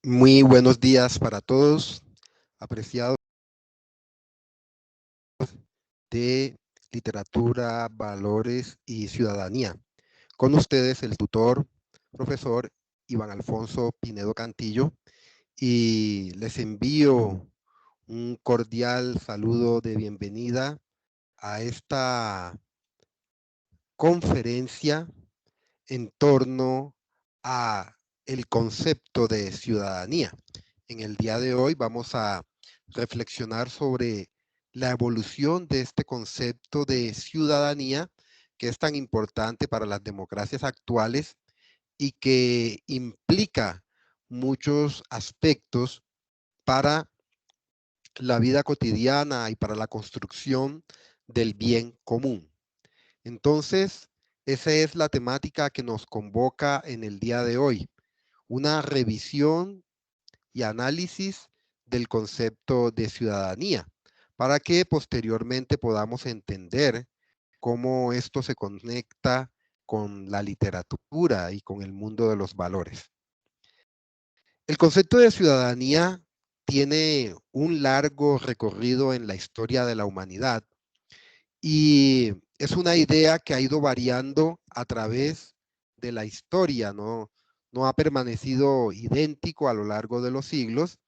Muy buenos días para todos, apreciados de literatura, valores y ciudadanía. Con ustedes el tutor, profesor Iván Alfonso Pinedo Cantillo, y les envío un cordial saludo de bienvenida a esta conferencia en torno a el concepto de ciudadanía. En el día de hoy vamos a reflexionar sobre la evolución de este concepto de ciudadanía que es tan importante para las democracias actuales y que implica muchos aspectos para la vida cotidiana y para la construcción del bien común. Entonces, esa es la temática que nos convoca en el día de hoy, una revisión y análisis del concepto de ciudadanía, para que posteriormente podamos entender cómo esto se conecta con la literatura y con el mundo de los valores. El concepto de ciudadanía tiene un largo recorrido en la historia de la humanidad y es una idea que ha ido variando a través de la historia, no ha permanecido idéntico a lo largo de los siglos,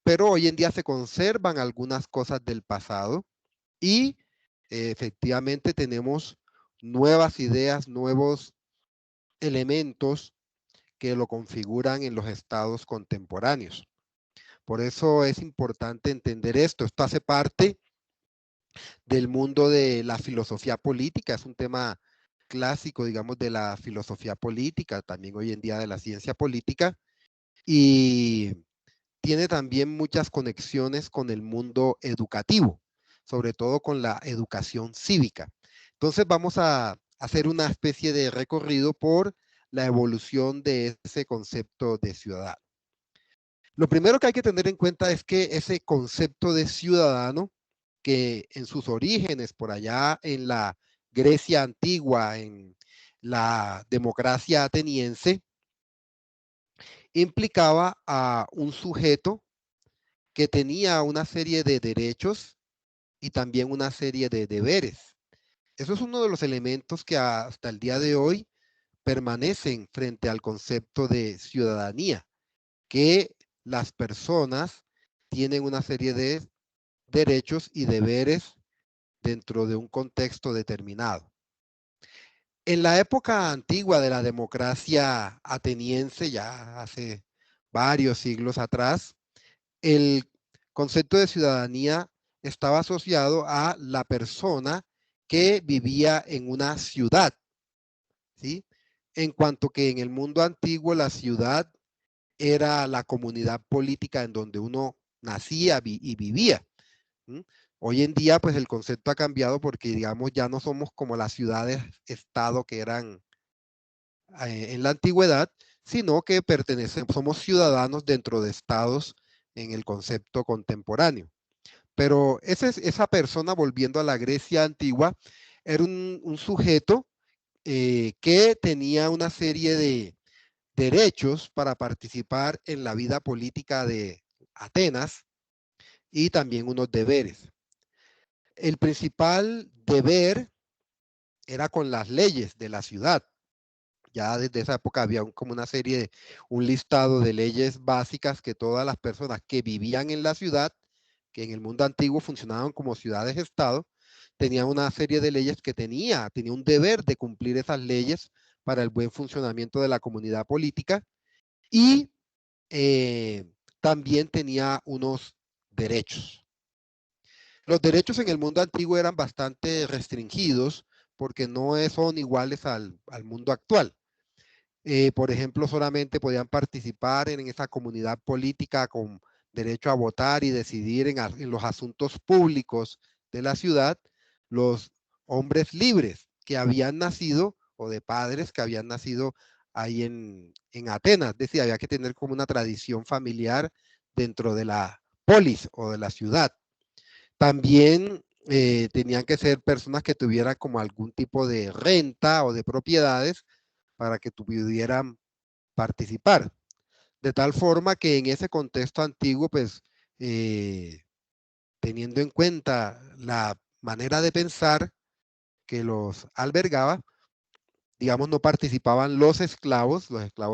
pero hoy en día se conservan algunas cosas del pasado y efectivamente tenemos nuevas ideas, nuevos elementos que lo configuran en los estados contemporáneos. Por eso es importante entender esto. Esto hace parte del mundo de la filosofía política, es un tema clásico, digamos, de la filosofía política, también hoy en día de la ciencia política, y tiene también muchas conexiones con el mundo educativo, sobre todo con la educación cívica. Entonces vamos a hacer una especie de recorrido por la evolución de ese concepto de ciudadano. Lo primero que hay que tener en cuenta es que ese concepto de ciudadano, que en sus orígenes, por allá en la Grecia antigua, en la democracia ateniense, implicaba a un sujeto que tenía una serie de derechos y también una serie de deberes. Eso es uno de los elementos que hasta el día de hoy permanecen frente al concepto de ciudadanía, que las personas tienen una serie de derechos y deberes dentro de un contexto determinado. En la época antigua de la democracia ateniense, ya hace varios siglos atrás, el concepto de ciudadanía estaba asociado a la persona que vivía en una ciudad, ¿sí? En cuanto que en el mundo antiguo la ciudad era la comunidad política en donde uno nacía y vivía. ¿Mm? Hoy en día, pues el concepto ha cambiado porque, digamos, ya no somos como las ciudades-estado que eran en la antigüedad, sino que somos ciudadanos dentro de estados en el concepto contemporáneo. Pero esa persona, volviendo a la Grecia antigua, era un sujeto que tenía una serie de derechos para participar en la vida política de Atenas y también unos deberes. El principal deber era con las leyes de la ciudad. Ya desde esa época había como una serie un listado de leyes básicas que todas las personas que vivían en la ciudad, que en el mundo antiguo funcionaban como ciudades-estado, tenían una serie de leyes que tenía un deber de cumplir esas leyes para el buen funcionamiento de la comunidad política y también tenía unos derechos. Los derechos en el mundo antiguo eran bastante restringidos porque no son iguales al mundo actual. Por ejemplo, solamente podían participar en esa comunidad política con derecho a votar y decidir en los asuntos públicos de la ciudad los hombres libres que habían nacido o de padres que habían nacido ahí en Atenas. Es decir, había que tener como una tradición familiar dentro de la polis o de la ciudad. También tenían que ser personas que tuvieran como algún tipo de renta o de propiedades para que pudieran participar. De tal forma que en ese contexto antiguo, pues, teniendo en cuenta la manera de pensar que los albergaba, digamos, no participaban los esclavos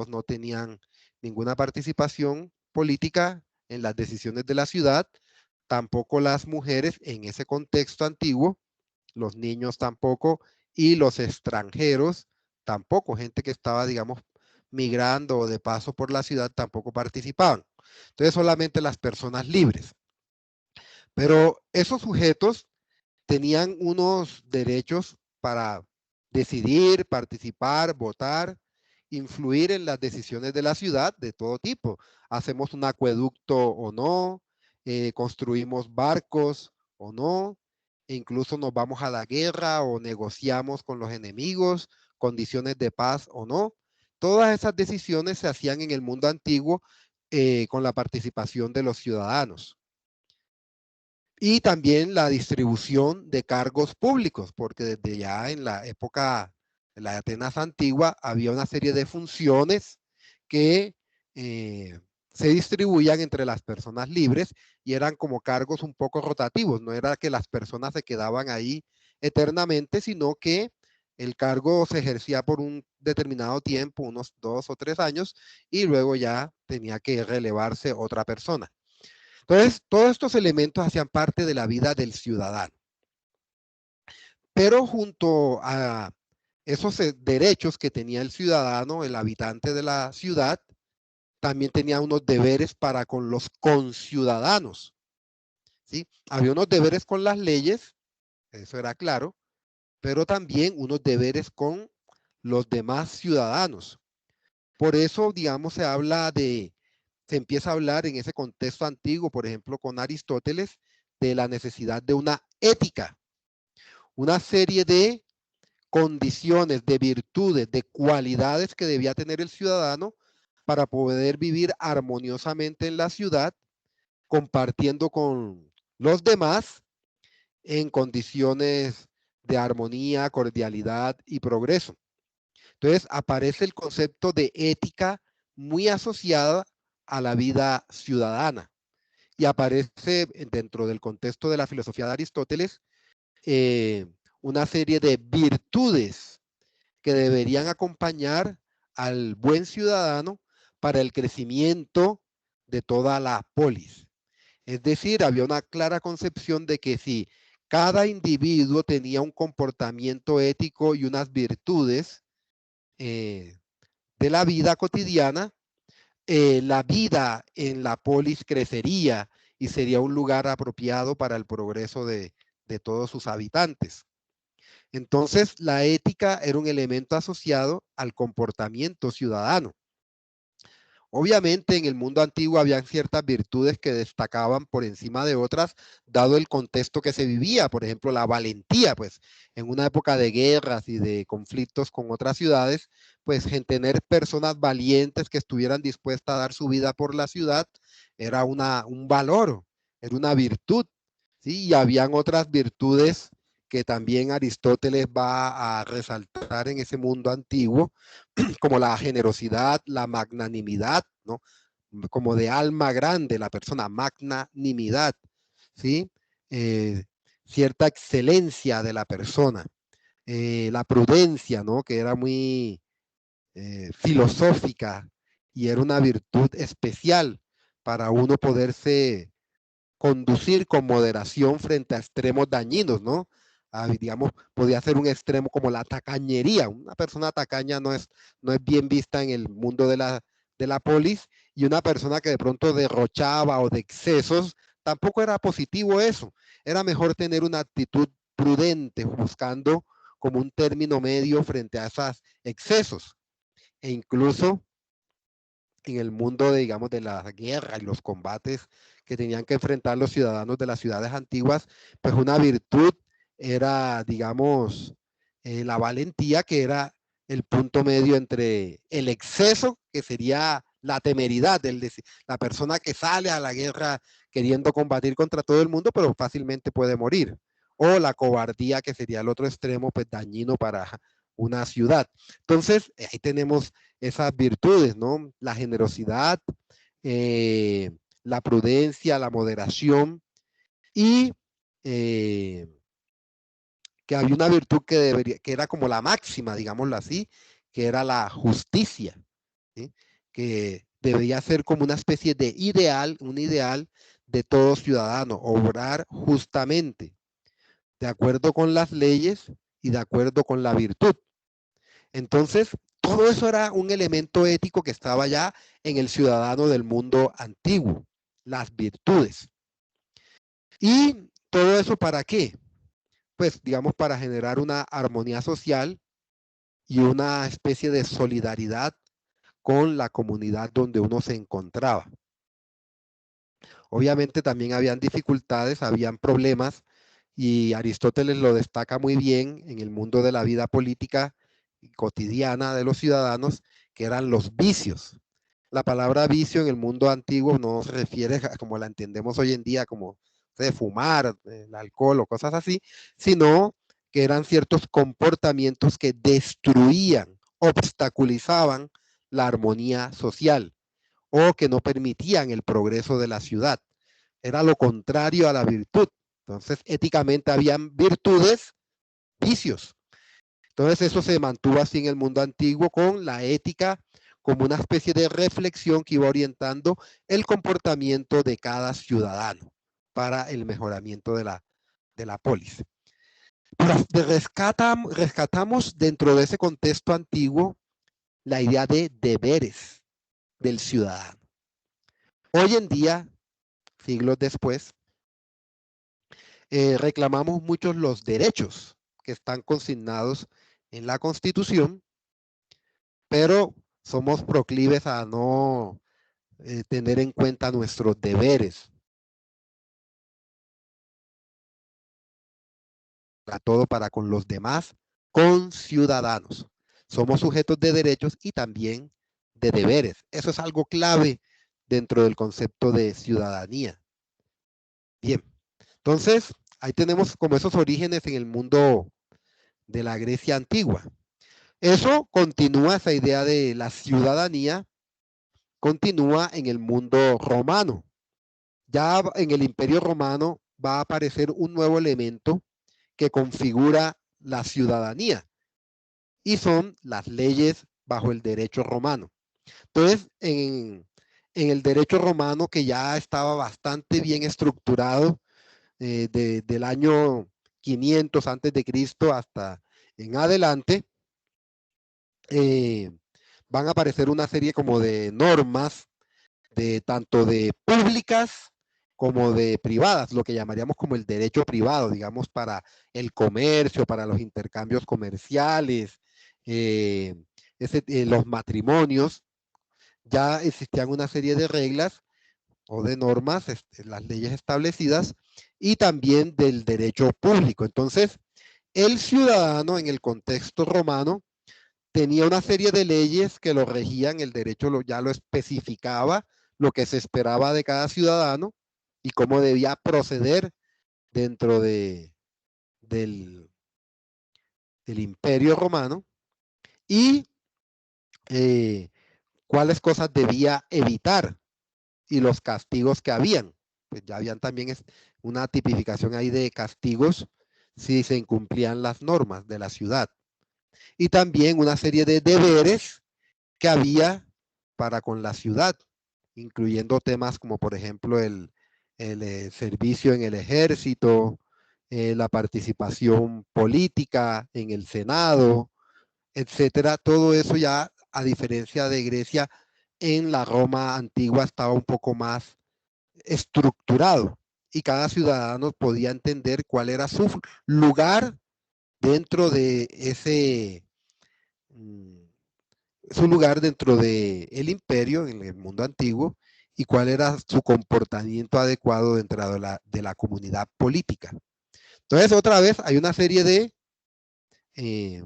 no tenían ninguna participación política en las decisiones de la ciudad, tampoco las mujeres en ese contexto antiguo, los niños tampoco, y los extranjeros tampoco, gente que estaba, digamos, migrando o de paso por la ciudad tampoco participaban. Entonces solamente las personas libres. Pero esos sujetos tenían unos derechos para decidir, participar, votar, influir en las decisiones de la ciudad de todo tipo. Hacemos un acueducto o no, construimos barcos o no, e incluso nos vamos a la guerra o negociamos con los enemigos, condiciones de paz o no. Todas esas decisiones se hacían en el mundo antiguo con la participación de los ciudadanos. Y también la distribución de cargos públicos, porque desde ya en la época de la Atenas antigua había una serie de funciones que se distribuían entre las personas libres y eran como cargos un poco rotativos, no era que las personas se quedaban ahí eternamente, sino que el cargo se ejercía por un determinado tiempo, unos 2 o 3 años, y luego ya tenía que relevarse otra persona. Entonces, todos estos elementos hacían parte de la vida del ciudadano. Pero junto a esos derechos que tenía el ciudadano, el habitante de la ciudad, también tenía unos deberes para con los conciudadanos. ¿Sí? Había unos deberes con las leyes, eso era claro, pero también unos deberes con los demás ciudadanos. Por eso, digamos, se empieza a hablar en ese contexto antiguo, por ejemplo, con Aristóteles, de la necesidad de una ética, una serie de condiciones, de virtudes, de cualidades que debía tener el ciudadano para poder vivir armoniosamente en la ciudad, compartiendo con los demás en condiciones de armonía, cordialidad y progreso. Entonces aparece el concepto de ética muy asociada a la vida ciudadana y aparece dentro del contexto de la filosofía de Aristóteles eh, una serie de virtudes que deberían acompañar al buen ciudadano para el crecimiento de toda la polis. Es decir, había una clara concepción de que si cada individuo tenía un comportamiento ético y unas virtudes de la vida cotidiana, la vida en la polis crecería y sería un lugar apropiado para el progreso de todos sus habitantes. Entonces, la ética era un elemento asociado al comportamiento ciudadano. Obviamente en el mundo antiguo habían ciertas virtudes que destacaban por encima de otras, dado el contexto que se vivía, por ejemplo, la valentía, pues en una época de guerras y de conflictos con otras ciudades, pues en tener personas valientes que estuvieran dispuestas a dar su vida por la ciudad era un valor, era una virtud, ¿sí? Y habían otras virtudes que también Aristóteles va a resaltar en ese mundo antiguo, como la generosidad, la magnanimidad, ¿no? Como de alma grande, la persona, magnanimidad, ¿sí? Cierta excelencia de la persona, la prudencia, ¿no? Que era muy filosófica y era una virtud especial para uno poderse conducir con moderación frente a extremos dañinos, ¿no? Digamos, podía ser un extremo como la tacañería. Una persona tacaña no es bien vista en el mundo de la polis, y una persona que de pronto derrochaba o de excesos, tampoco era positivo eso. Era mejor tener una actitud prudente, buscando como un término medio frente a esos excesos. E incluso en el mundo de, digamos, de la guerra y los combates que tenían que enfrentar los ciudadanos de las ciudades antiguas, pues una virtud era, digamos, la valentía, que era el punto medio entre el exceso, que sería la temeridad, la persona que sale a la guerra queriendo combatir contra todo el mundo, pero fácilmente puede morir, o la cobardía, que sería el otro extremo, pues dañino una ciudad. Entonces, ahí tenemos esas virtudes, ¿no? La generosidad, eh, la prudencia, la moderación y que había una virtud que, que era como la máxima, digámoslo así, que era la justicia, ¿sí? Que debería ser como una especie de ideal, un ideal de todo ciudadano, obrar justamente, de acuerdo con las leyes y de acuerdo con la virtud. Entonces, todo eso era un elemento ético que estaba ya en el ciudadano del mundo antiguo, las virtudes. ¿Y todo eso para qué? Pues digamos para generar una armonía social y una especie de solidaridad con la comunidad donde uno se encontraba. Obviamente también habían dificultades, habían problemas y Aristóteles lo destaca muy bien en el mundo de la vida política cotidiana de los ciudadanos, que eran los vicios. La palabra vicio en el mundo antiguo no se refiere a como la entendemos hoy en día, como de fumar, el alcohol o cosas así, sino que eran ciertos comportamientos que destruían, obstaculizaban la armonía social o que no permitían el progreso de la ciudad. Era lo contrario a la virtud. Entonces, éticamente habían virtudes, vicios. Entonces, eso se mantuvo así en el mundo antiguo con la ética como una especie de reflexión que iba orientando el comportamiento de cada ciudadano para el mejoramiento de la polis. Pero rescatamos dentro de ese contexto antiguo la idea de deberes del ciudadano. Hoy en día, siglos después, reclamamos muchos los derechos que están consignados en la Constitución, pero somos proclives a no tener en cuenta nuestros deberes, para todo para con los demás, con ciudadanos. Somos sujetos de derechos y también de deberes. Eso es algo clave dentro del concepto de ciudadanía. Bien, entonces ahí tenemos como esos orígenes en el mundo de la Grecia antigua. Eso continúa, esa idea de la ciudadanía, continúa en el mundo romano. Ya en el Imperio Romano va a aparecer un nuevo elemento que configura la ciudadanía y son las leyes bajo el derecho romano. Entonces, en el derecho romano, que ya estaba bastante bien estructurado del año 500 antes de Cristo hasta en adelante, eh, van a aparecer una serie como de normas, de tanto de públicas como de privadas, lo que llamaríamos como el derecho privado, digamos, para el comercio, para los intercambios comerciales, eh, los matrimonios. Ya existían una serie de reglas o de normas, las leyes establecidas, y también del derecho público. Entonces, el ciudadano en el contexto romano tenía una serie de leyes que lo regían, el derecho ya lo especificaba, lo que se esperaba de cada ciudadano y cómo debía proceder dentro del, del imperio romano y eh, cuáles cosas debía evitar y los castigos que habían. Pues ya habían también una tipificación ahí de castigos si se incumplían las normas de la ciudad. Y también una serie de deberes que había para con la ciudad, incluyendo temas como por ejemplo el servicio en el ejército, la participación política en el Senado, etcétera. Todo eso ya, a diferencia de Grecia, en la Roma antigua estaba un poco más estructurado y cada ciudadano podía entender cuál era su lugar dentro de mm, su lugar dentro del imperio, en el mundo antiguo, y cuál era su comportamiento adecuado dentro de la comunidad política. Entonces, otra vez, hay una serie eh,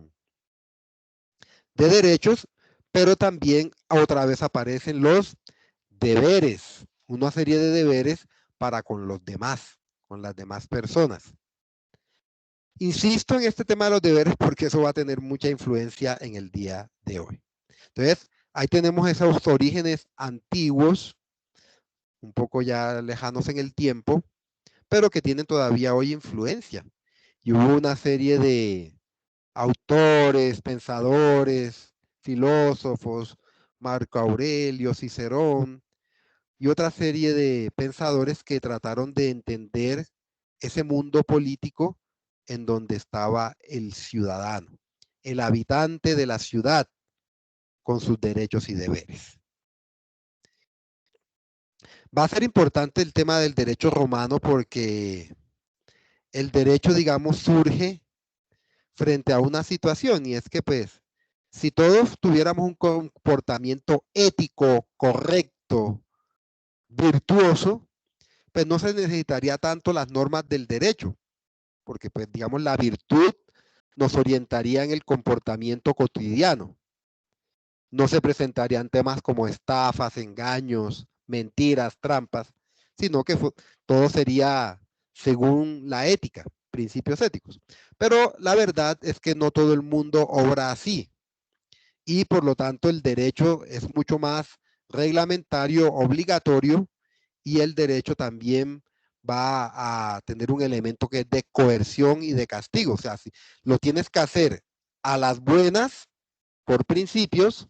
de derechos, pero también otra vez aparecen los deberes, una serie de deberes para con los demás, con las demás personas. Insisto en este tema de los deberes porque eso va a tener mucha influencia en el día de hoy. Entonces, ahí tenemos esos orígenes antiguos, un poco ya lejanos en el tiempo, pero que tienen todavía hoy influencia. Y hubo una serie de autores, pensadores, filósofos, Marco Aurelio, Cicerón y otra serie de pensadores que trataron de entender ese mundo político en donde estaba el ciudadano, el habitante de la ciudad con sus derechos y deberes. Va a ser importante el tema del derecho romano porque el derecho, digamos, surge frente a una situación y es que pues si todos tuviéramos un comportamiento ético, correcto, virtuoso, pues no se necesitaría tanto las normas del derecho, porque pues digamos la virtud nos orientaría en el comportamiento cotidiano. No se presentarían temas como estafas, engaños, mentiras, trampas, sino que todo sería según la ética, principios éticos. Pero la verdad es que no todo el mundo obra así y por lo tanto el derecho es mucho más reglamentario, obligatorio y el derecho también va a tener un elemento que es de coerción y de castigo. O sea, si lo tienes que hacer a las buenas por principios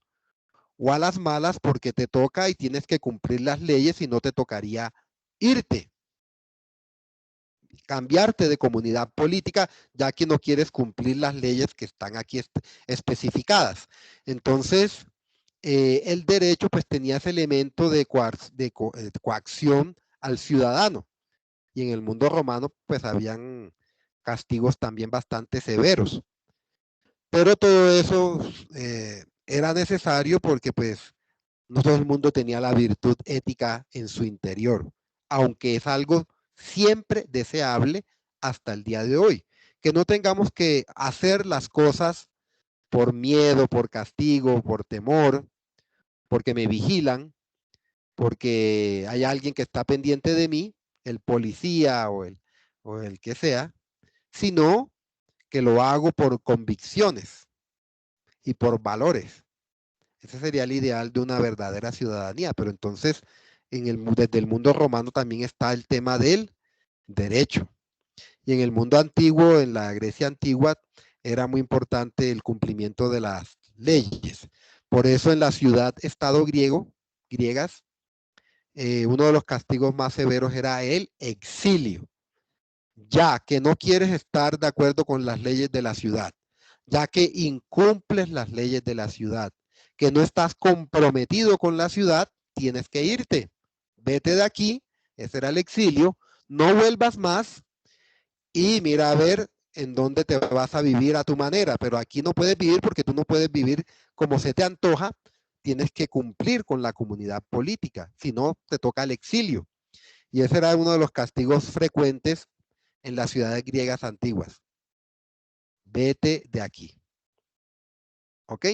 o a las malas porque te toca y tienes que cumplir las leyes y no te tocaría irte, cambiarte de comunidad política, ya que no quieres cumplir las leyes que están aquí especificadas. Entonces, el derecho pues tenía ese elemento de coacción al ciudadano. Y en el mundo romano pues habían castigos también bastante severos. Pero todo eso era necesario porque pues no todo el mundo tenía la virtud ética en su interior, aunque es algo siempre deseable hasta el día de hoy. Que no tengamos que hacer las cosas por miedo, por castigo, por temor, porque me vigilan, porque hay alguien que está pendiente de mí, el policía o el que sea, sino que lo hago por convicciones y por valores. Ese sería el ideal de una verdadera ciudadanía, pero entonces desde el mundo romano también está el tema del derecho. Y en el mundo antiguo, en la Grecia antigua, era muy importante el cumplimiento de las leyes. Por eso en la ciudad-estado griegas, uno de los castigos más severos era el exilio, ya que no quieres estar de acuerdo con las leyes de la ciudad, ya que incumples las leyes de la ciudad, que no estás comprometido con la ciudad, tienes que irte. Vete de aquí, ese era el exilio, no vuelvas más y mira a ver en dónde te vas a vivir a tu manera, pero aquí no puedes vivir porque tú no puedes vivir como se te antoja, tienes que cumplir con la comunidad política, si no te toca el exilio. Y ese era uno de los castigos frecuentes en las ciudades griegas antiguas. Vete de aquí. ¿Ok?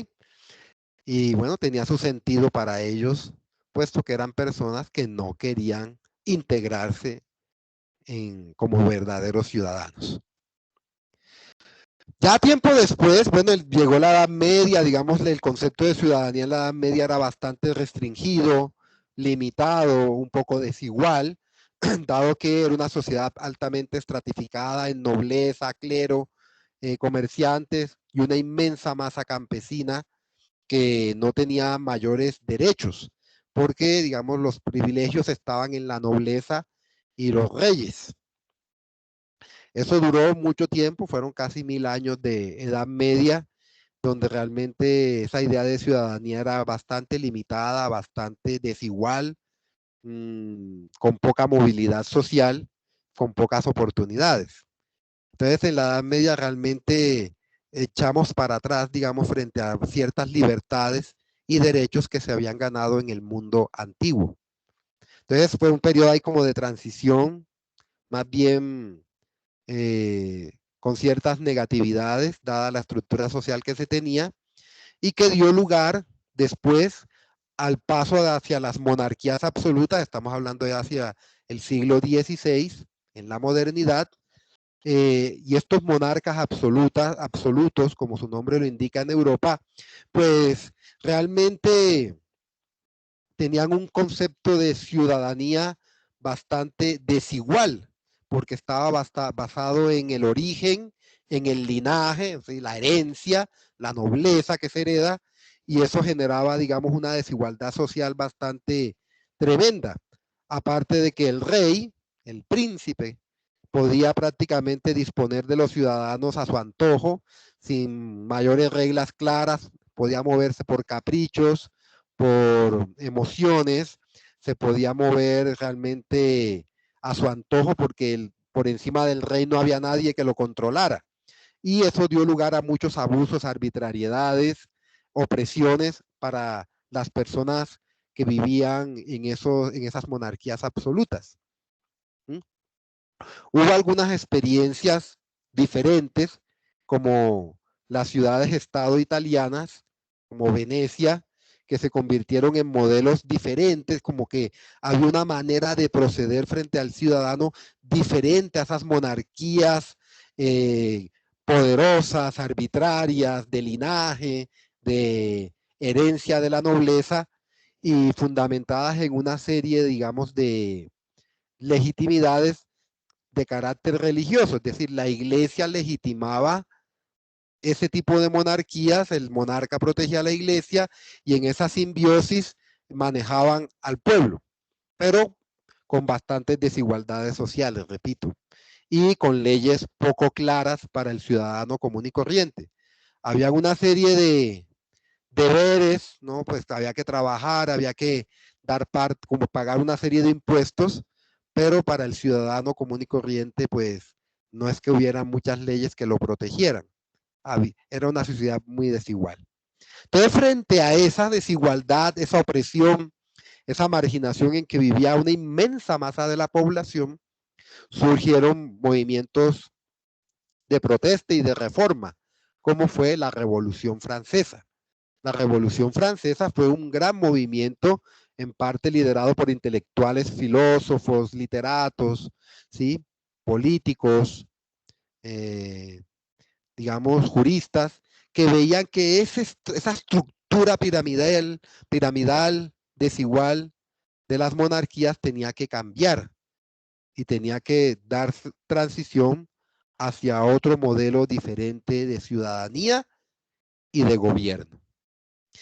Y bueno, tenía su sentido para ellos, puesto que eran personas que no querían integrarse como verdaderos ciudadanos. Ya tiempo después, bueno, llegó la Edad Media, digamos, el concepto de ciudadanía en la Edad Media era bastante restringido, limitado, un poco desigual, dado que era una sociedad altamente estratificada en nobleza, clero, comerciantes y una inmensa masa campesina que no tenía mayores derechos, porque, digamos, los privilegios estaban en la nobleza y los reyes. Eso duró mucho tiempo, fueron casi 1000 años de Edad Media, donde realmente esa idea de ciudadanía era bastante limitada, bastante desigual, con poca movilidad social, con pocas oportunidades. Entonces, en la Edad Media realmente echamos para atrás, digamos, frente a ciertas libertades y derechos que se habían ganado en el mundo antiguo. Entonces, fue un periodo ahí como de transición, más bien con ciertas negatividades, dada la estructura social que se tenía, y que dio lugar después al paso hacia las monarquías absolutas, estamos hablando de hacia el siglo XVI, en la modernidad, y estos monarcas absolutos, como su nombre lo indica en Europa, pues realmente tenían un concepto de ciudadanía bastante desigual, porque estaba basado en el origen, en el linaje, la herencia, la nobleza que se hereda, y eso generaba, digamos, una desigualdad social bastante tremenda. Aparte de que el rey, el príncipe, podía prácticamente disponer de los ciudadanos a su antojo, sin mayores reglas claras, podía moverse por caprichos, por emociones, se podía mover realmente a su antojo porque por encima del rey no había nadie que lo controlara. Y eso dio lugar a muchos abusos, arbitrariedades, opresiones para las personas que vivían en esas monarquías absolutas. ¿Mm? Hubo algunas experiencias diferentes, como las ciudades-estado italianas, como Venecia, que se convirtieron en modelos diferentes, como que había una manera de proceder frente al ciudadano diferente a esas monarquías eh, poderosas, arbitrarias, de linaje, de herencia de la nobleza y fundamentadas en una serie, digamos, de legitimidades de carácter religioso, es decir, la iglesia legitimaba ese tipo de monarquías, el monarca protegía a la iglesia y en esa simbiosis manejaban al pueblo, pero con bastantes desigualdades sociales, repito, y con leyes poco claras para el ciudadano común y corriente. Había una serie de deberes, ¿no? Pues había que trabajar, había que dar parte, como pagar una serie de impuestos, pero para el ciudadano común y corriente, pues no es que hubiera muchas leyes que lo protegieran. Era una sociedad muy desigual. Entonces, frente a esa desigualdad, esa opresión, esa marginación en que vivía una inmensa masa de la población, surgieron movimientos de protesta y de reforma, como fue la Revolución Francesa. La Revolución Francesa fue un gran movimiento, en parte liderado por intelectuales, filósofos, literatos, ¿sí? Políticos, eh, digamos, juristas, que veían que esa estructura piramidal, desigual de las monarquías tenía que cambiar y tenía que dar transición hacia otro modelo diferente de ciudadanía y de gobierno.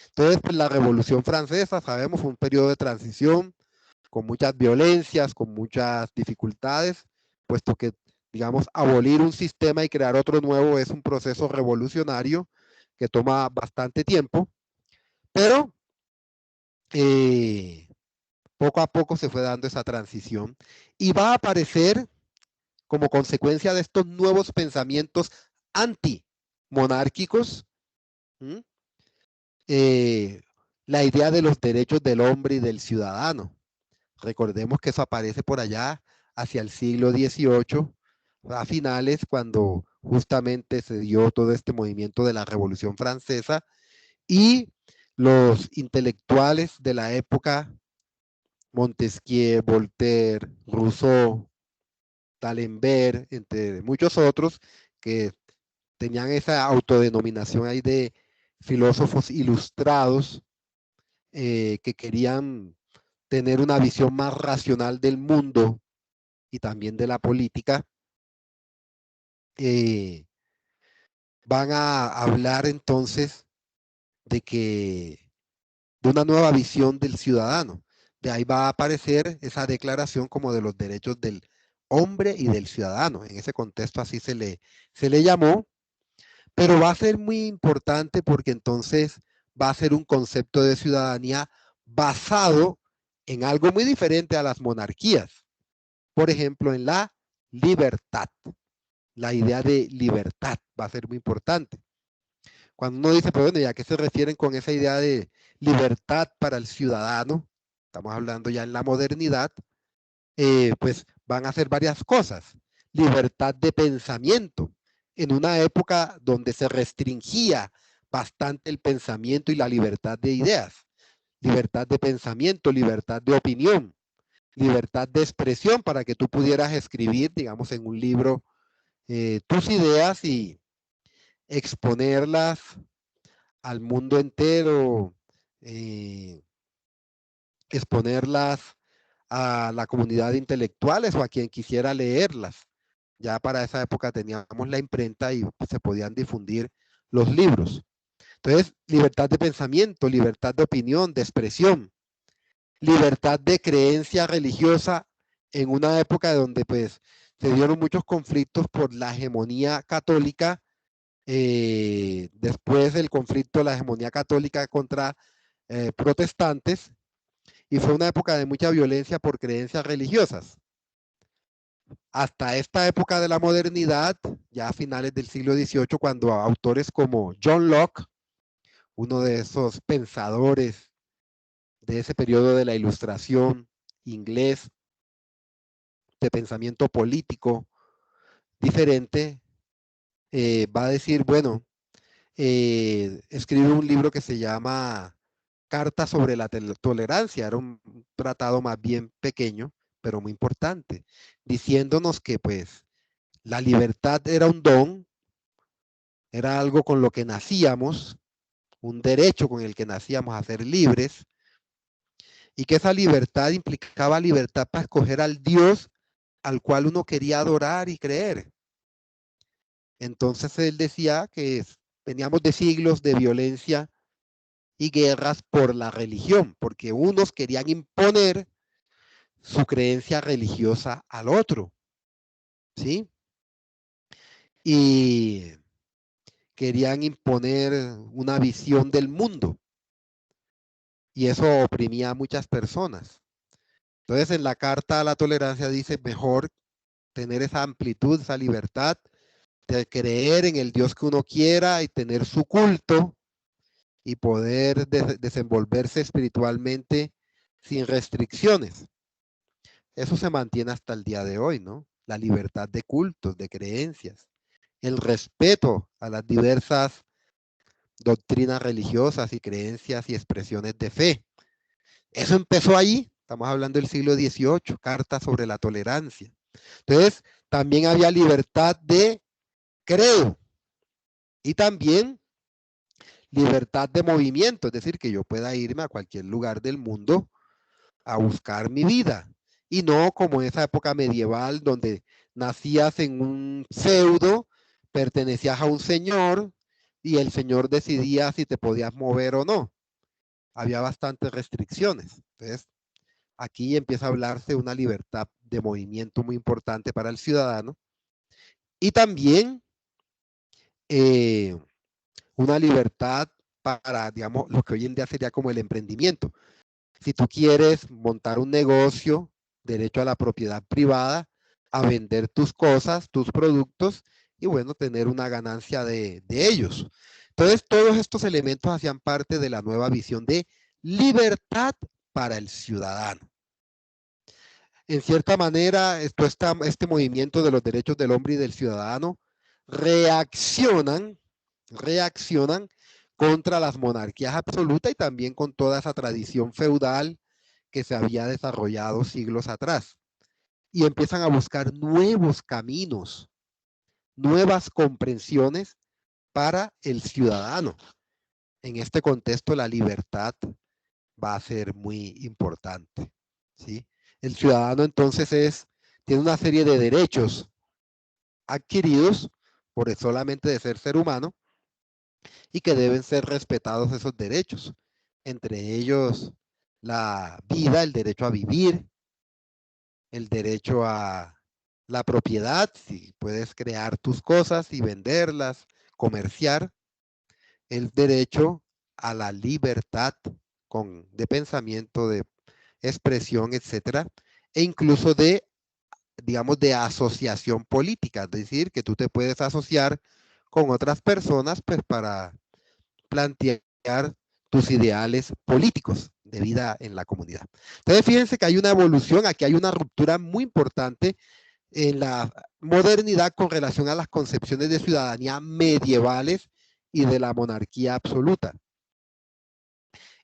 Entonces, pues, la Revolución Francesa, sabemos, fue un periodo de transición con muchas violencias, con muchas dificultades, puesto que, digamos, abolir un sistema y crear otro nuevo es un proceso revolucionario que toma bastante tiempo, pero eh, poco a poco se fue dando esa transición y va a aparecer como consecuencia de estos nuevos pensamientos antimonárquicos, ¿m? eh, la idea de los derechos del hombre y del ciudadano. Recordemos que eso aparece por allá hacia el siglo XVIII, a finales, cuando justamente se dio todo este movimiento de la Revolución Francesa y los intelectuales de la época, Montesquieu, Voltaire, Rousseau, D'Alembert, entre muchos otros, que tenían esa autodenominación ahí de filósofos ilustrados que querían tener una visión más racional del mundo y también de la política, eh, van a hablar entonces de que de una nueva visión del ciudadano. De ahí va a aparecer esa declaración como de los derechos del hombre y del ciudadano. En ese contexto así se le llamó, pero va a ser muy importante porque entonces va a ser un concepto de ciudadanía basado en algo muy diferente a las monarquías. Por ejemplo, en la libertad. La idea de libertad va a ser muy importante. Cuando uno dice, pero bueno, ¿y a qué se refieren con esa idea de libertad para el ciudadano? Estamos hablando ya en la modernidad, pues van a hacer varias cosas. Libertad de pensamiento, en una época donde se restringía bastante el pensamiento y la libertad de ideas. Libertad de pensamiento, libertad de opinión, libertad de expresión para que tú pudieras escribir, digamos, en un libro tus ideas y exponerlas al mundo entero, exponerlas a la comunidad de intelectuales o a quien quisiera leerlas. Ya para esa época teníamos la imprenta y se podían difundir los libros. Entonces, libertad de pensamiento, libertad de opinión, de expresión, libertad de creencia religiosa en una época donde pues se dieron muchos conflictos por la hegemonía católica, después del conflicto de la hegemonía católica contra protestantes, y fue una época de mucha violencia por creencias religiosas. Hasta esta época de la modernidad, ya a finales del siglo XVIII, cuando autores como John Locke, uno de esos pensadores de ese periodo de la Ilustración inglés, de pensamiento político diferente, va a decir, bueno, escribe un libro que se llama Carta sobre la tolerancia, era un tratado más bien pequeño, pero muy importante, diciéndonos que pues la libertad era un don, era algo con lo que nacíamos, un derecho con el que nacíamos a ser libres, y que esa libertad implicaba libertad para escoger al Dios al cual uno quería adorar y creer. Entonces él decía que veníamos de siglos de violencia y guerras por la religión, porque unos querían imponer su creencia religiosa al otro, ¿sí? Y querían imponer una visión del mundo, y eso oprimía a muchas personas. Entonces, en la Carta a la Tolerancia dice, mejor tener esa amplitud, esa libertad de creer en el Dios que uno quiera y tener su culto y poder desenvolverse espiritualmente sin restricciones. Eso se mantiene hasta el día de hoy, ¿no? La libertad de cultos, de creencias, el respeto a las diversas doctrinas religiosas y creencias y expresiones de fe. Eso empezó allí, estamos hablando del siglo XVIII, Carta sobre la Tolerancia. Entonces, también había libertad de credo y también libertad de movimiento, es decir, que yo pueda irme a cualquier lugar del mundo a buscar mi vida y no como en esa época medieval donde nacías en un feudo, pertenecías a un señor y el señor decidía si te podías mover o no. Había bastantes restricciones. Entonces, aquí empieza a hablarse de una libertad de movimiento muy importante para el ciudadano y también una libertad para, digamos, lo que hoy en día sería como el emprendimiento. Si tú quieres montar un negocio, derecho a la propiedad privada, a vender tus cosas, tus productos y bueno, tener una ganancia de ellos. Entonces, todos estos elementos hacían parte de la nueva visión de libertad para el ciudadano. En cierta manera, este movimiento de los derechos del hombre y del ciudadano reaccionan contra las monarquías absolutas y también con toda esa tradición feudal que se había desarrollado siglos atrás. Y empiezan a buscar nuevos caminos, nuevas comprensiones para el ciudadano. En este contexto, la libertad va a ser muy importante, ¿sí? El ciudadano entonces tiene una serie de derechos adquiridos por solamente de ser humano y que deben ser respetados esos derechos. Entre ellos, la vida, el derecho a vivir, el derecho a la propiedad, si puedes crear tus cosas y venderlas, comerciar, el derecho a la libertad de pensamiento, de expresión, etcétera, e incluso de, digamos, de asociación política, es decir, que tú te puedes asociar con otras personas pues para plantear tus ideales políticos de vida en la comunidad. Entonces, fíjense que hay una evolución, aquí hay una ruptura muy importante en la modernidad con relación a las concepciones de ciudadanía medievales y de la monarquía absoluta.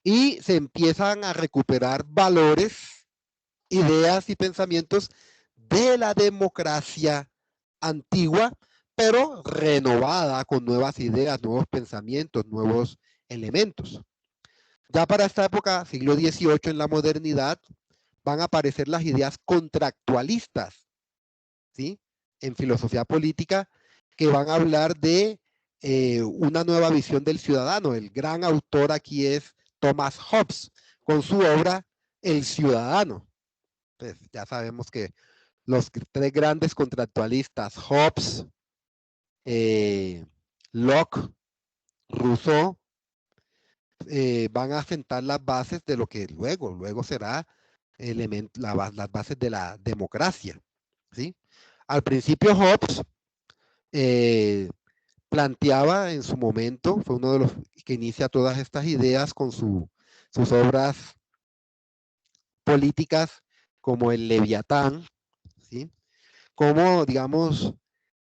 Y se empiezan a recuperar valores, ideas y pensamientos de la democracia antigua pero renovada con nuevas ideas, nuevos pensamientos, nuevos elementos. Ya para esta época, siglo XVIII, en la modernidad, van a aparecer las ideas contractualistas, ¿sí? En filosofía política, que van a hablar de una nueva visión del ciudadano. El gran autor aquí es Thomas Hobbes, con su obra El Ciudadano. Pues ya sabemos que los tres grandes contractualistas, Hobbes, Locke, Rousseau, van a sentar las bases de lo que luego será las bases de la democracia, ¿sí? Al principio Hobbes planteaba en su momento, fue uno de los que inicia todas estas ideas con sus obras políticas como el Leviatán, ¿sí? Como, digamos,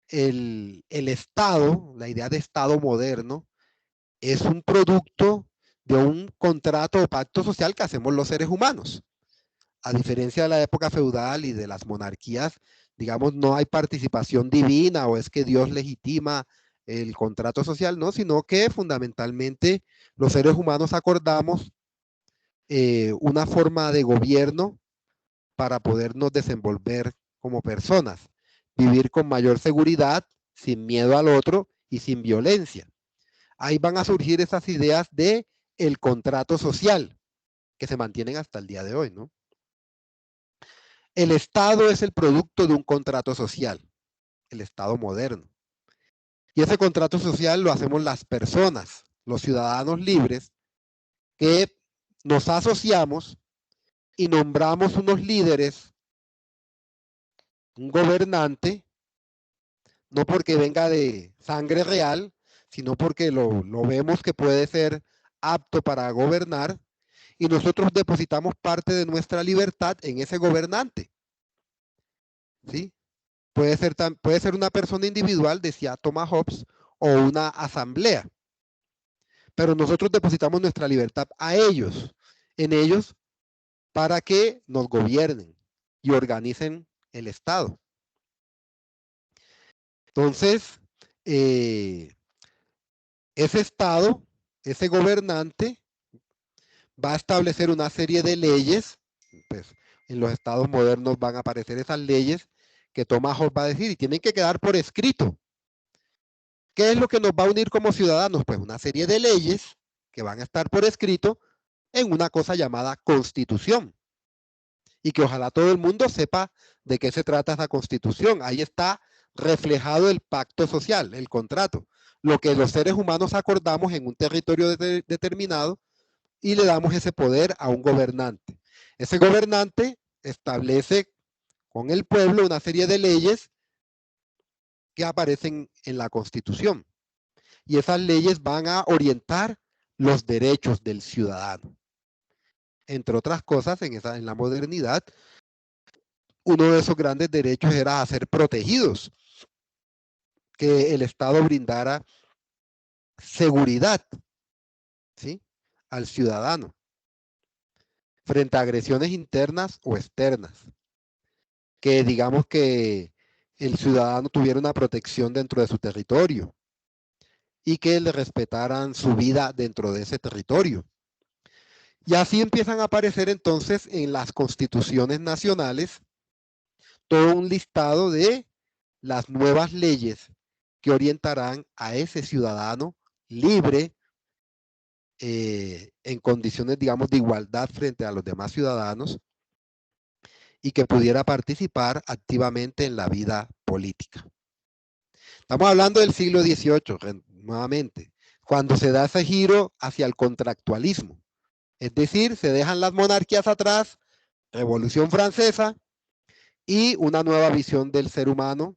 el Estado, la idea de Estado moderno, es un producto de un contrato o pacto social que hacemos los seres humanos. A diferencia de la época feudal y de las monarquías, digamos, no hay participación divina o es que Dios legitima el contrato social, no, sino que fundamentalmente los seres humanos acordamos una forma de gobierno para podernos desenvolver como personas, vivir con mayor seguridad, sin miedo al otro y sin violencia. Ahí van a surgir esas ideas de el contrato social que se mantienen hasta el día de hoy, ¿no? El Estado es el producto de un contrato social, el Estado moderno. Y ese contrato social lo hacemos las personas, los ciudadanos libres, que nos asociamos y nombramos unos líderes, un gobernante, no porque venga de sangre real, sino porque lo vemos que puede ser apto para gobernar, y nosotros depositamos parte de nuestra libertad en ese gobernante, ¿sí? Puede ser una persona individual, decía Thomas Hobbes, o una asamblea. Pero nosotros depositamos nuestra libertad a ellos, en ellos, para que nos gobiernen y organicen el Estado. Entonces, ese Estado, ese gobernante, va a establecer una serie de leyes, pues en los estados modernos van a aparecer esas leyes que Thomas Hobbes va a decir y tienen que quedar por escrito. ¿Qué es lo que nos va a unir como ciudadanos? Pues una serie de leyes que van a estar por escrito en una cosa llamada Constitución. Y que ojalá todo el mundo sepa de qué se trata esa Constitución. Ahí está reflejado el pacto social, el contrato, lo que los seres humanos acordamos en un territorio determinado y le damos ese poder a un gobernante. Ese gobernante establece con el pueblo una serie de leyes que aparecen en la Constitución. Y esas leyes van a orientar los derechos del ciudadano. Entre otras cosas, en la modernidad, uno de esos grandes derechos era ser protegidos, que el Estado brindara seguridad, ¿sí?, al ciudadano frente a agresiones internas o externas, que digamos que el ciudadano tuviera una protección dentro de su territorio y que le respetaran su vida dentro de ese territorio. Y así empiezan a aparecer entonces en las constituciones nacionales todo un listado de las nuevas leyes que orientarán a ese ciudadano libre en condiciones, digamos, de igualdad frente a los demás ciudadanos y que pudiera participar activamente en la vida política. Estamos hablando del siglo XVIII, nuevamente, cuando se da ese giro hacia el contractualismo. Es decir, se dejan las monarquías atrás, Revolución Francesa y una nueva visión del ser humano,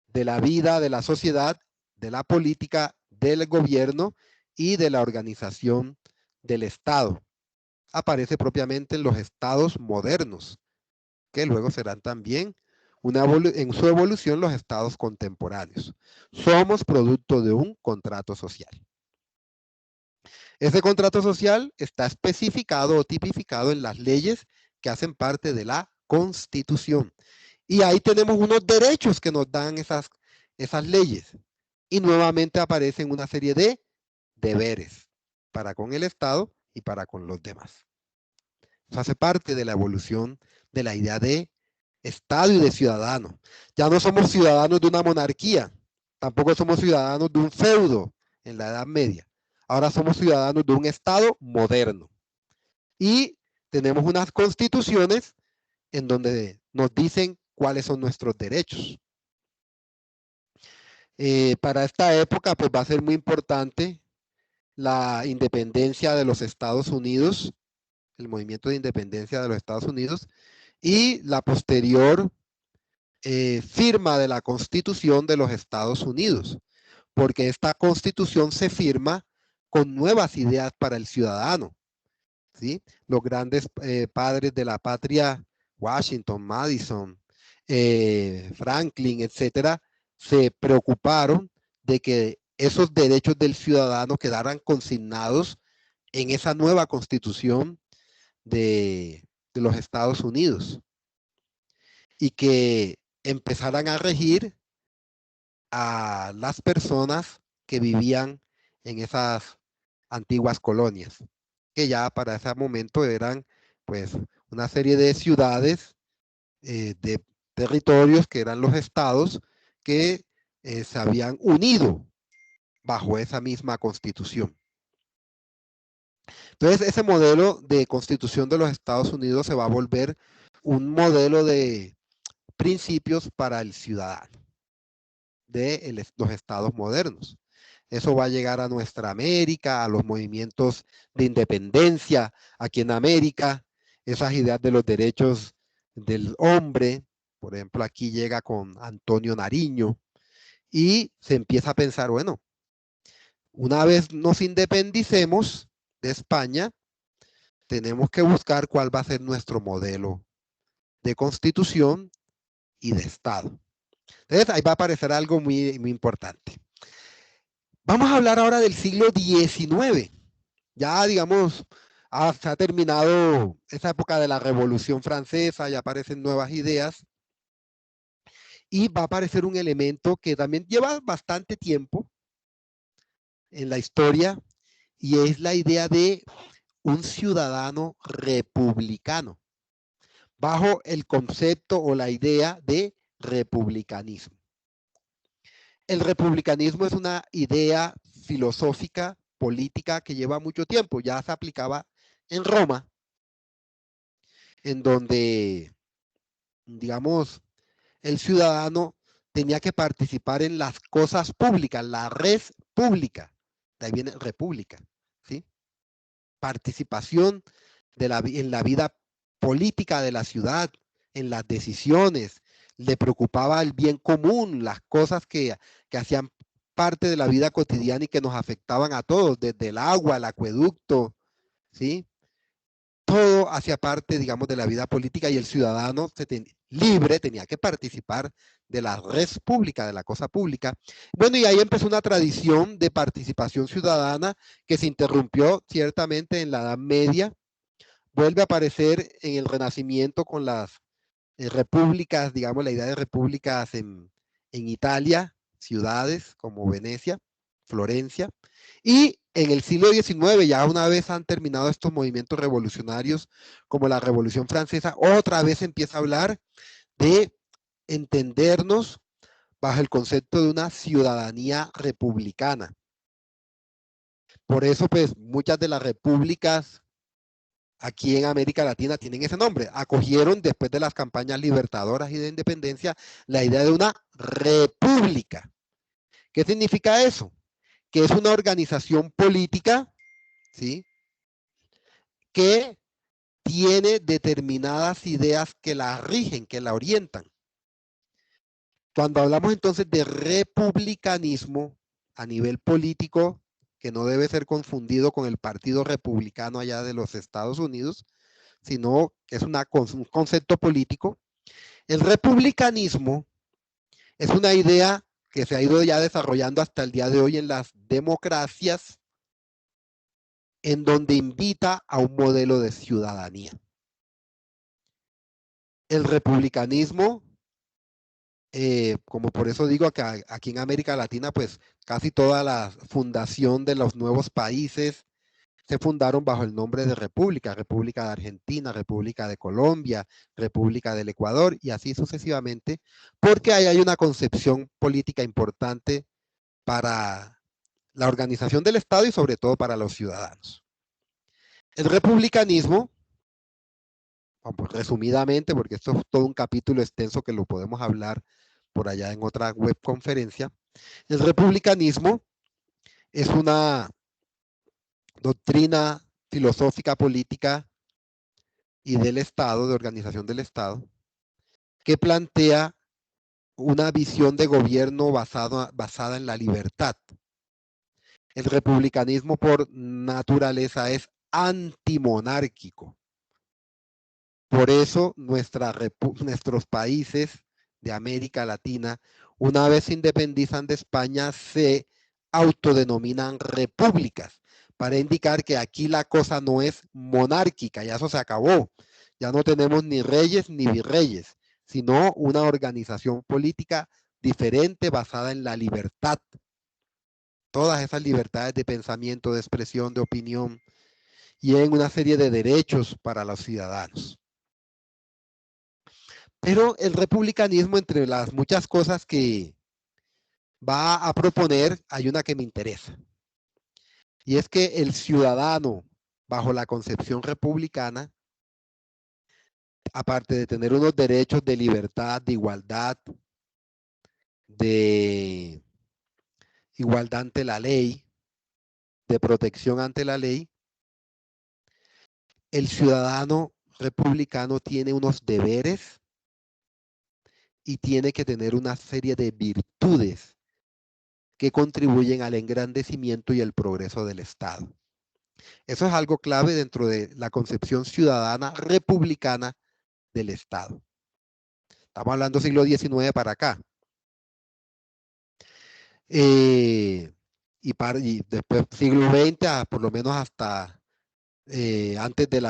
de la vida, de la sociedad, de la política, del gobierno y de la organización del Estado. Aparece propiamente en los estados modernos, que luego serán también en su evolución los estados contemporáneos. Somos producto de un contrato social. Ese contrato social está especificado o tipificado en las leyes que hacen parte de la Constitución. Y ahí tenemos unos derechos que nos dan esas leyes. Y nuevamente aparecen una serie de deberes para con el Estado y para con los demás. Eso hace parte de la evolución de la idea de Estado y de ciudadano. Ya no somos ciudadanos de una monarquía, tampoco somos ciudadanos de un feudo en la Edad Media. Ahora somos ciudadanos de un Estado moderno. Y tenemos unas constituciones en donde nos dicen cuáles son nuestros derechos. Para esta época, pues va a ser muy importante la independencia de los Estados Unidos, el movimiento de independencia de los Estados Unidos y la posterior firma de la Constitución de los Estados Unidos, porque esta Constitución se firma con nuevas ideas para el ciudadano. ¿Sí? Los grandes padres de la patria, Washington, Madison, Franklin, etcétera, se preocuparon de que esos derechos del ciudadano quedaran consignados en esa nueva constitución de los Estados Unidos y que empezaran a regir a las personas que vivían en esas antiguas colonias, que ya para ese momento eran pues una serie de ciudades, de territorios que eran los estados que se habían unido bajo esa misma constitución. Entonces ese modelo de constitución de los Estados Unidos se va a volver un modelo de principios para el ciudadano de los estados modernos. Eso va a llegar a nuestra América, a los movimientos de independencia aquí en América, esas ideas de los derechos del hombre, por ejemplo, aquí llega con Antonio Nariño y se empieza a pensar, bueno, una vez nos independicemos de España, tenemos que buscar cuál va a ser nuestro modelo de constitución y de Estado. Entonces ahí va a aparecer algo muy, muy importante. Vamos a hablar ahora del siglo XIX. Ya, digamos, se ha terminado esa época de la Revolución Francesa, ya aparecen nuevas ideas y va a aparecer un elemento que también lleva bastante tiempo en la historia y es la idea de un ciudadano republicano, bajo el concepto o la idea de republicanismo. El republicanismo es una idea filosófica, política que lleva mucho tiempo, ya se aplicaba en Roma, en donde, digamos, el ciudadano tenía que participar en las cosas públicas, la res pública, de ahí viene república, ¿sí? Participación en la vida política de la ciudad, en las decisiones, le preocupaba el bien común, las cosas que hacían parte de la vida cotidiana y que nos afectaban a todos, desde el agua, el acueducto, ¿sí? Todo hacía parte, digamos, de la vida política y el ciudadano libre tenía que participar de la red pública, de la cosa pública. Bueno, y ahí empezó una tradición de participación ciudadana que se interrumpió ciertamente en la Edad Media, vuelve a aparecer en el Renacimiento con las repúblicas, digamos, la idea de repúblicas en Italia, ciudades como Venecia, Florencia, y en el siglo XIX, ya una vez han terminado estos movimientos revolucionarios como la Revolución Francesa, otra vez empieza a hablar de entendernos bajo el concepto de una ciudadanía republicana. Por eso, pues, muchas de las repúblicas aquí en América Latina tienen ese nombre. Acogieron después de las campañas libertadoras y de independencia la idea de una república. ¿Qué significa eso? Que es una organización política, ¿sí? Que tiene determinadas ideas que la rigen, que la orientan. Cuando hablamos entonces de republicanismo a nivel político, que no debe ser confundido con el Partido Republicano allá de los Estados Unidos, sino que es un concepto político. El republicanismo es una idea que se ha ido ya desarrollando hasta el día de hoy en las democracias, en donde invita a un modelo de ciudadanía. El republicanismo como por eso digo que aquí en América Latina, pues casi toda la fundación de los nuevos países se fundaron bajo el nombre de República, República de Argentina, República de Colombia, República del Ecuador y así sucesivamente, porque ahí hay una concepción política importante para la organización del Estado y sobre todo para los ciudadanos. El republicanismo, resumidamente, porque esto es todo un capítulo extenso que lo podemos hablar por allá en otra web conferencia, el republicanismo es una doctrina filosófica política y del Estado, de organización del Estado, que plantea una visión de gobierno basada en la libertad. El republicanismo por naturaleza es antimonárquico. Por eso nuestros países de América Latina, una vez se independizan de España, se autodenominan repúblicas, para indicar que aquí la cosa no es monárquica, ya eso se acabó. Ya no tenemos ni reyes ni virreyes, sino una organización política diferente basada en la libertad. Todas esas libertades de pensamiento, de expresión, de opinión y en una serie de derechos para los ciudadanos. Pero el republicanismo, entre las muchas cosas que va a proponer, hay una que me interesa. Y es que el ciudadano, bajo la concepción republicana, aparte de tener unos derechos de libertad, de igualdad ante la ley, de protección ante la ley, el ciudadano republicano tiene unos deberes y tiene que tener una serie de virtudes que contribuyen al engrandecimiento y el progreso del Estado. Eso es algo clave dentro de la concepción ciudadana republicana del Estado. Estamos hablando siglo XIX para acá. Y después siglo XX, por lo menos hasta antes de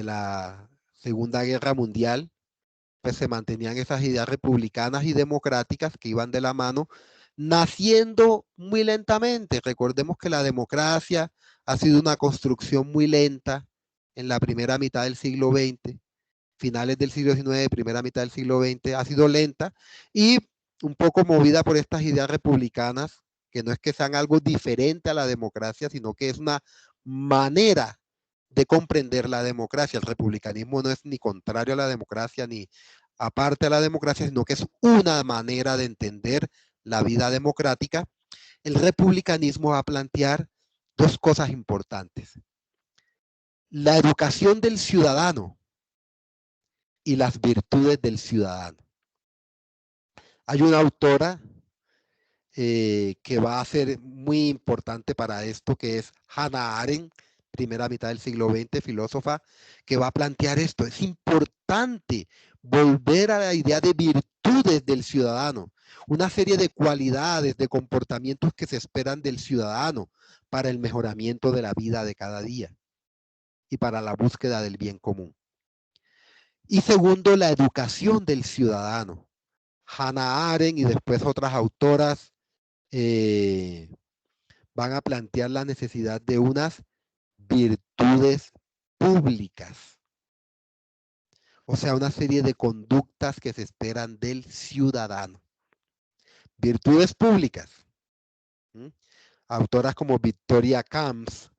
la Segunda Guerra Mundial, pues se mantenían esas ideas republicanas y democráticas que iban de la mano, naciendo muy lentamente. Recordemos que la democracia ha sido una construcción muy lenta en la primera mitad del siglo XX, finales del siglo XIX, primera mitad del siglo XX, ha sido lenta y un poco movida por estas ideas republicanas, que no es que sean algo diferente a la democracia, sino que es una manera de comprender la democracia. El republicanismo no es ni contrario a la democracia ni aparte a la democracia, sino que es una manera de entender la vida democrática. El republicanismo va a plantear dos cosas importantes: la educación del ciudadano y las virtudes del ciudadano. Hay una autora que va a ser muy importante para esto, que es Hannah Arendt, primera mitad del siglo XX, filósofa, que va a plantear esto. Es importante volver a la idea de virtudes del ciudadano, una serie de cualidades, de comportamientos que se esperan del ciudadano para el mejoramiento de la vida de cada día y para la búsqueda del bien común. Y segundo, la educación del ciudadano. Hannah Arendt y después otras autoras van a plantear la necesidad de unas virtudes públicas. O sea, una serie de conductas que se esperan del ciudadano. Virtudes públicas. Autoras como Victoria Camps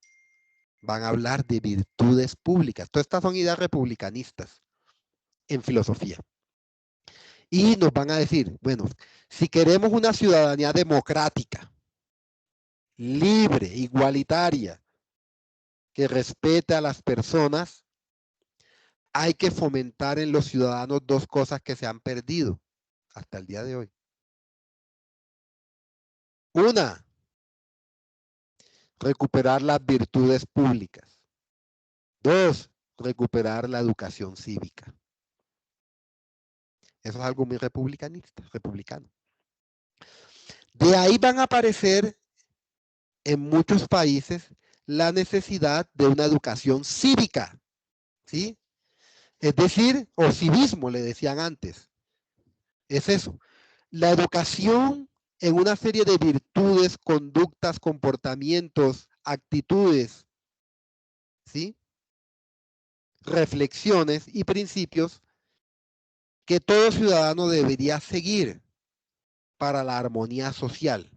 van a hablar de virtudes públicas. Todas estas son ideas republicanistas en filosofía. Y nos van a decir, bueno, si queremos una ciudadanía democrática, libre, igualitaria, que respete a las personas, hay que fomentar en los ciudadanos dos cosas que se han perdido hasta el día de hoy. Una, recuperar las virtudes públicas. Dos, recuperar la educación cívica. Eso es algo muy republicanista, republicano. De ahí van a aparecer en muchos países la necesidad de una educación cívica, ¿sí? Es decir, o civismo le decían antes. Es eso. La educación en una serie de virtudes, conductas, comportamientos, actitudes, ¿sí? Reflexiones y principios que todo ciudadano debería seguir para la armonía social.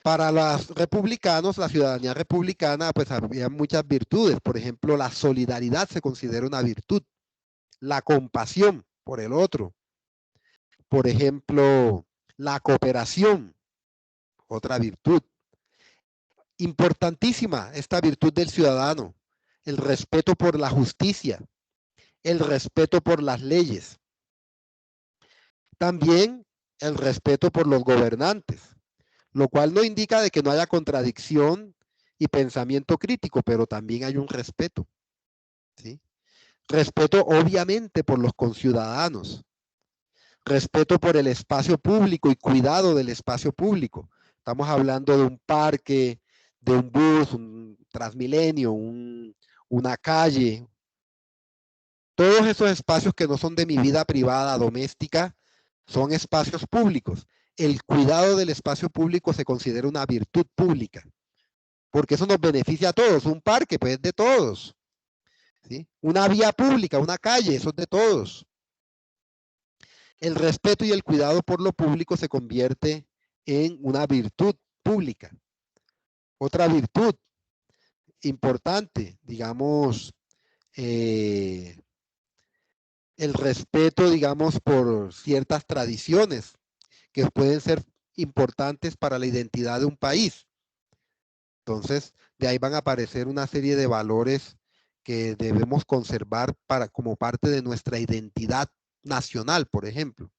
Para los republicanos, la ciudadanía republicana, pues había muchas virtudes. Por ejemplo, la solidaridad se considera una virtud. La compasión por el otro. Por ejemplo, la cooperación, otra virtud. Importantísima esta virtud del ciudadano. El respeto por la justicia. El respeto por las leyes. También el respeto por los gobernantes, lo cual no indica de que no haya contradicción y pensamiento crítico, pero también hay un respeto, ¿sí? Respeto obviamente por los conciudadanos, respeto por el espacio público y cuidado del espacio público. Estamos hablando de un parque, de un bus, un Transmilenio, una calle, todos esos espacios que no son de mi vida privada, doméstica, son espacios públicos. El cuidado del espacio público se considera una virtud pública, porque eso nos beneficia a todos. Un parque, pues es de todos. ¿Sí? Una vía pública, una calle, eso es de todos. El respeto y el cuidado por lo público se convierte en una virtud pública. Otra virtud importante, digamos, el respeto, digamos, por ciertas tradiciones que pueden ser importantes para la identidad de un país. Entonces, de ahí van a aparecer una serie de valores que debemos conservar como parte de nuestra identidad nacional, por ejemplo.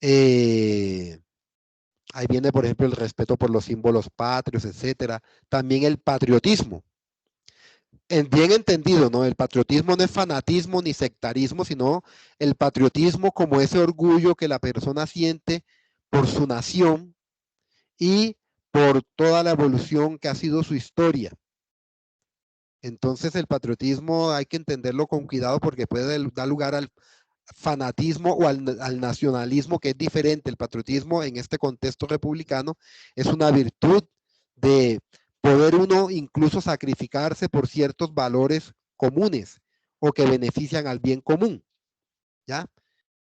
Ahí viene, por ejemplo, el respeto por los símbolos patrios, etcétera. También el patriotismo. Bien entendido, ¿no? El patriotismo no es fanatismo ni sectarismo, sino el patriotismo como ese orgullo que la persona siente por su nación y por toda la evolución que ha sido su historia. Entonces el patriotismo hay que entenderlo con cuidado porque puede dar lugar al fanatismo o al nacionalismo, que es diferente. El patriotismo en este contexto republicano es una virtud de poder uno incluso sacrificarse por ciertos valores comunes o que benefician al bien común, ¿ya?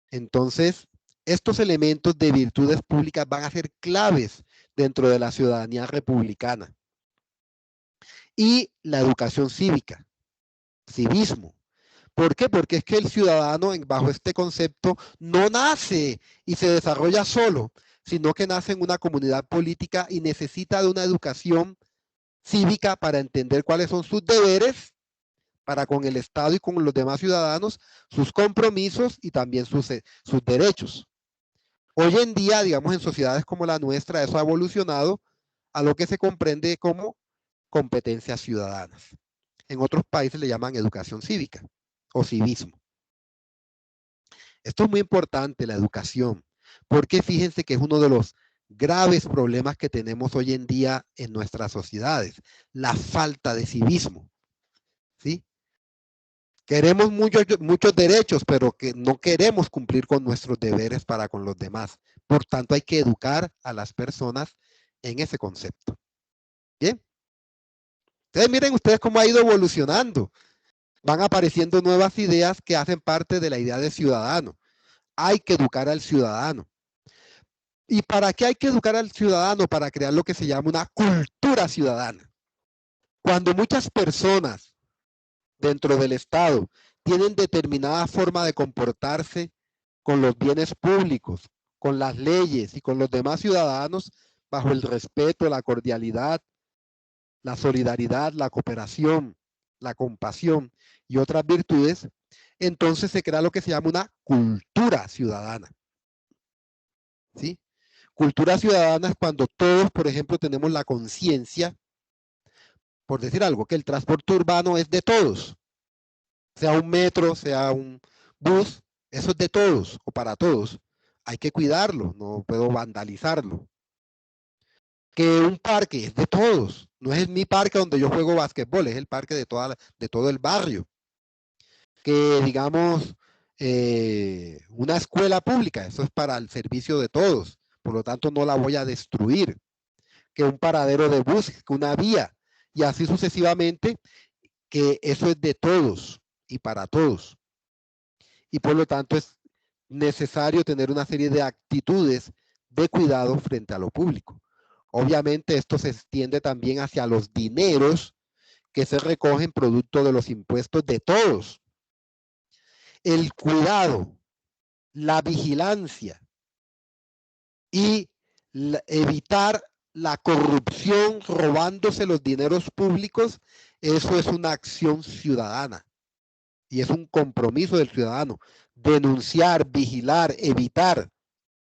Entonces, estos elementos de virtudes públicas van a ser claves dentro de la ciudadanía republicana. Y la educación cívica, civismo. ¿Por qué? Porque es que el ciudadano bajo este concepto no nace y se desarrolla solo, sino que nace en una comunidad política y necesita de una educación cívica para entender cuáles son sus deberes para con el Estado y con los demás ciudadanos, sus compromisos y también sus derechos. Hoy en día, digamos, en sociedades como la nuestra, eso ha evolucionado a lo que se comprende como competencias ciudadanas. En otros países le llaman educación cívica o civismo. Esto es muy importante, la educación, porque fíjense que es uno de los graves problemas que tenemos hoy en día en nuestras sociedades, la falta de civismo, ¿sí? Queremos muchos derechos, pero que no queremos cumplir con nuestros deberes para con los demás. Por tanto, hay que educar a las personas en ese concepto. Bien. Entonces, miren ustedes cómo ha ido evolucionando. Van apareciendo nuevas ideas que hacen parte de la idea de ciudadano. Hay que educar al ciudadano. ¿Y para qué hay que educar al ciudadano? Para crear lo que se llama una cultura ciudadana. Cuando muchas personas dentro del Estado tienen determinada forma de comportarse con los bienes públicos, con las leyes y con los demás ciudadanos bajo el respeto, la cordialidad, la solidaridad, la cooperación, la compasión y otras virtudes, entonces se crea lo que se llama una cultura ciudadana. ¿Sí? Cultura ciudadana es cuando todos, por ejemplo, tenemos la conciencia, por decir algo, que el transporte urbano es de todos, sea un metro, sea un bus, eso es de todos o para todos. Hay que cuidarlo, no puedo vandalizarlo. Que un parque es de todos, no es mi parque donde yo juego básquetbol, es el parque de todo el barrio. Que digamos, una escuela pública, eso es para el servicio de todos, por lo tanto no la voy a destruir, que un paradero de bus, que una vía, y así sucesivamente, que eso es de todos y para todos. Y por lo tanto es necesario tener una serie de actitudes de cuidado frente a lo público. Obviamente esto se extiende también hacia los dineros que se recogen producto de los impuestos de todos. El cuidado, la vigilancia y evitar la corrupción robándose los dineros públicos, eso es una acción ciudadana y es un compromiso del ciudadano. Denunciar, vigilar, evitar,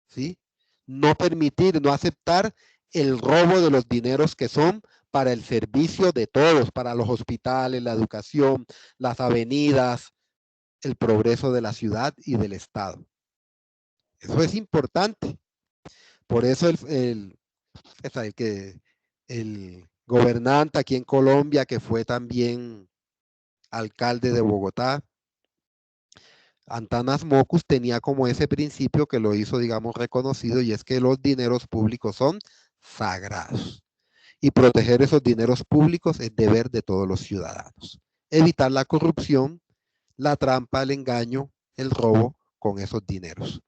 ¿sí? No permitir, no aceptar el robo de los dineros que son para el servicio de todos, para los hospitales, la educación, las avenidas, el progreso de la ciudad y del Estado. Eso es importante. Por eso el gobernante aquí en Colombia, que fue también alcalde de Bogotá, Antanas Mocus, tenía como ese principio que lo hizo, digamos, reconocido, y es que los dineros públicos son sagrados. Y proteger esos dineros públicos es deber de todos los ciudadanos. Evitar la corrupción, la trampa, el engaño, el robo con esos dineros.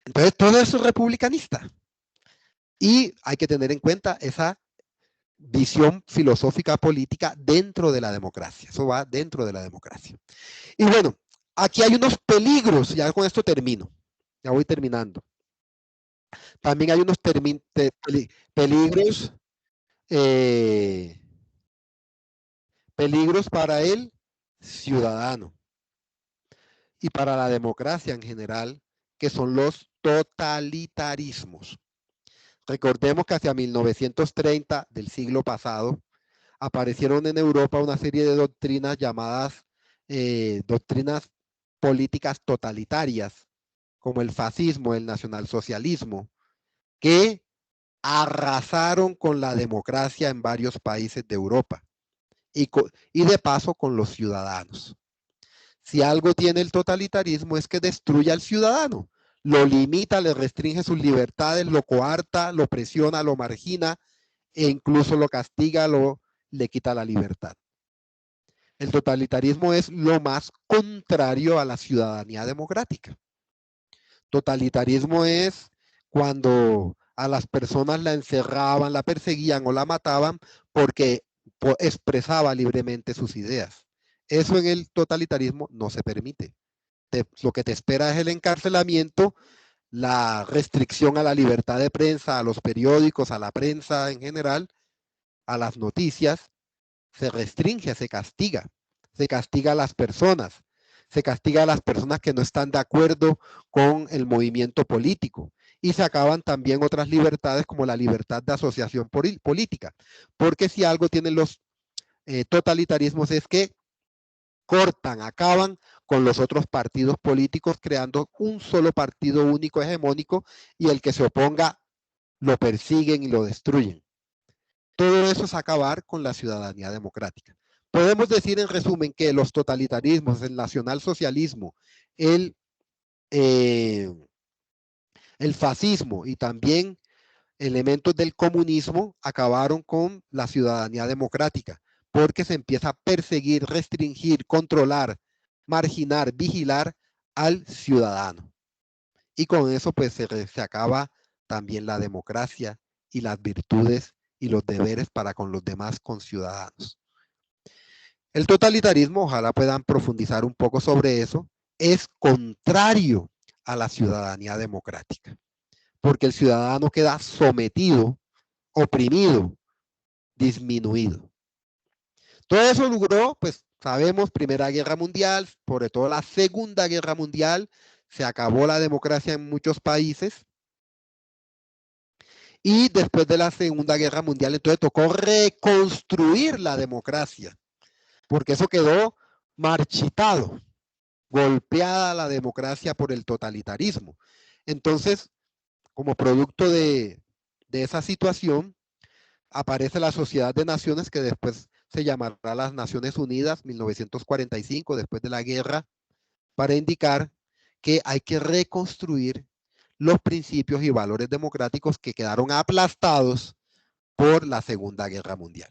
Entonces, todo eso es republicanista. Y hay que tener en cuenta esa visión filosófica política dentro de la democracia. Eso va dentro de la democracia. Y bueno, aquí hay unos peligros, ya con esto termino, ya voy terminando. También hay unos peligros, peligros para el ciudadano y para la democracia en general, que son los totalitarismos. Recordemos que hacia 1930 del siglo pasado aparecieron en Europa una serie de doctrinas llamadas doctrinas políticas totalitarias, como el fascismo, el nacionalsocialismo, que arrasaron con la democracia en varios países de Europa y de paso con los ciudadanos. Si algo tiene el totalitarismo es que destruye al ciudadano, lo limita, le restringe sus libertades, lo coarta, lo presiona, lo margina e incluso lo castiga, le quita la libertad. El totalitarismo es lo más contrario a la ciudadanía democrática. Totalitarismo es cuando a las personas la encerraban, la perseguían o la mataban porque expresaba libremente sus ideas. Eso en el totalitarismo no se permite. Lo que te espera es el encarcelamiento, la restricción a la libertad de prensa, a los periódicos, a la prensa en general, a las noticias. Se restringe, se castiga a las personas, se castiga a las personas que no están de acuerdo con el movimiento político y se acaban también otras libertades como la libertad de asociación política, porque si algo tienen los totalitarismos es que cortan, acaban con los otros partidos políticos creando un solo partido único hegemónico y el que se oponga lo persiguen y lo destruyen. Todo eso es acabar con la ciudadanía democrática. Podemos decir en resumen que los totalitarismos, el nacionalsocialismo, el fascismo y también elementos del comunismo acabaron con la ciudadanía democrática, porque se empieza a perseguir, restringir, controlar, marginar, vigilar al ciudadano. Y con eso pues se acaba también la democracia y las virtudes y los deberes para con los demás conciudadanos. El totalitarismo, ojalá puedan profundizar un poco sobre eso, es contrario a la ciudadanía democrática, porque el ciudadano queda sometido, oprimido, disminuido. Todo eso logró, pues sabemos, Primera Guerra Mundial, sobre todo la Segunda Guerra Mundial, se acabó la democracia en muchos países. Y después de la Segunda Guerra Mundial, entonces tocó reconstruir la democracia, porque eso quedó marchitado, golpeada la democracia por el totalitarismo. Entonces, como producto de esa situación, aparece la Sociedad de Naciones, que después se llamará las Naciones Unidas, 1945, después de la guerra, para indicar que hay que reconstruir los principios y valores democráticos que quedaron aplastados por la Segunda Guerra Mundial.